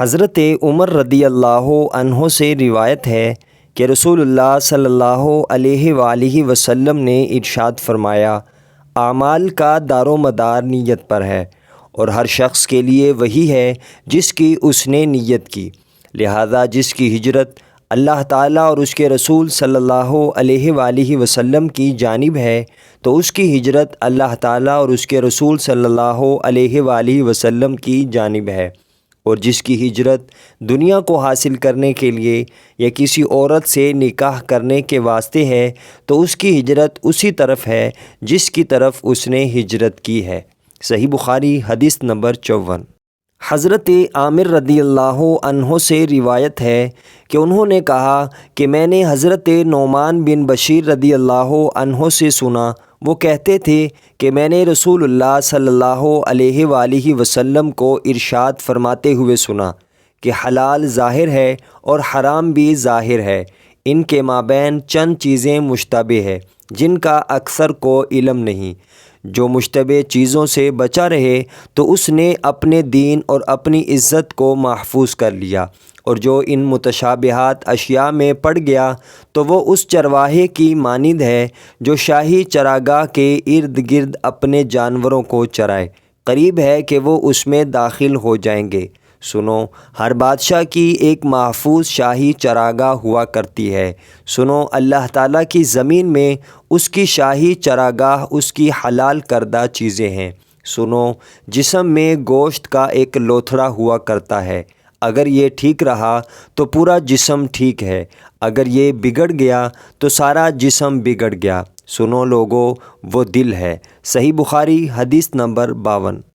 حضرت عمر رضی اللہ عنہ سے روایت ہے کہ رسول اللہ صلی اللہ علیہ وآلہ وسلم نے ارشاد فرمایا، اعمال کا دار و مدار نیت پر ہے، اور ہر شخص کے لیے وہی ہے جس کی اس نے نیت کی۔ لہذا جس کی ہجرت اللہ تعالیٰ اور اس کے رسول صلی اللہ علیہ وآلہ وسلم کی جانب ہے تو اس کی ہجرت اللہ تعالیٰ اور اس کے رسول صلی اللہ علیہ وآلہ وسلم کی جانب ہے، اور جس کی ہجرت دنیا کو حاصل کرنے کے لیے یا کسی عورت سے نکاح کرنے کے واسطے ہے تو اس کی ہجرت اسی طرف ہے جس کی طرف اس نے ہجرت کی ہے۔ صحیح بخاری حدیث نمبر 54۔ حضرت عامر رضی اللہ عنہ سے روایت ہے کہ انہوں نے کہا کہ میں نے حضرت نعمان بن بشیر رضی اللہ عنہ سے سنا، وہ کہتے تھے کہ میں نے رسول اللہ صلی اللہ علیہ وآلہ وسلم کو ارشاد فرماتے ہوئے سنا کہ حلال ظاہر ہے اور حرام بھی ظاہر ہے، ان کے مابین چند چیزیں مشتبہ ہے جن کا اکثر کو علم نہیں۔ جو مشتبہ چیزوں سے بچا رہے تو اس نے اپنے دین اور اپنی عزت کو محفوظ کر لیا، اور جو ان متشابہات اشیاء میں پڑ گیا تو وہ اس چرواہے کی مانند ہے جو شاہی چراگاہ کے ارد گرد اپنے جانوروں کو چرائے، قریب ہے کہ وہ اس میں داخل ہو جائیں گے۔ سنو، ہر بادشاہ کی ایک محفوظ شاہی چراگاہ ہوا کرتی ہے۔ سنو، اللہ تعالیٰ کی زمین میں اس کی شاہی چراگاہ اس کی حلال کردہ چیزیں ہیں۔ سنو، جسم میں گوشت کا ایک لوتھڑا ہوا کرتا ہے، اگر یہ ٹھیک رہا تو پورا جسم ٹھیک ہے، اگر یہ بگڑ گیا تو سارا جسم بگڑ گیا۔ سنو لوگو، وہ دل ہے۔ صحیح بخاری حدیث نمبر 52۔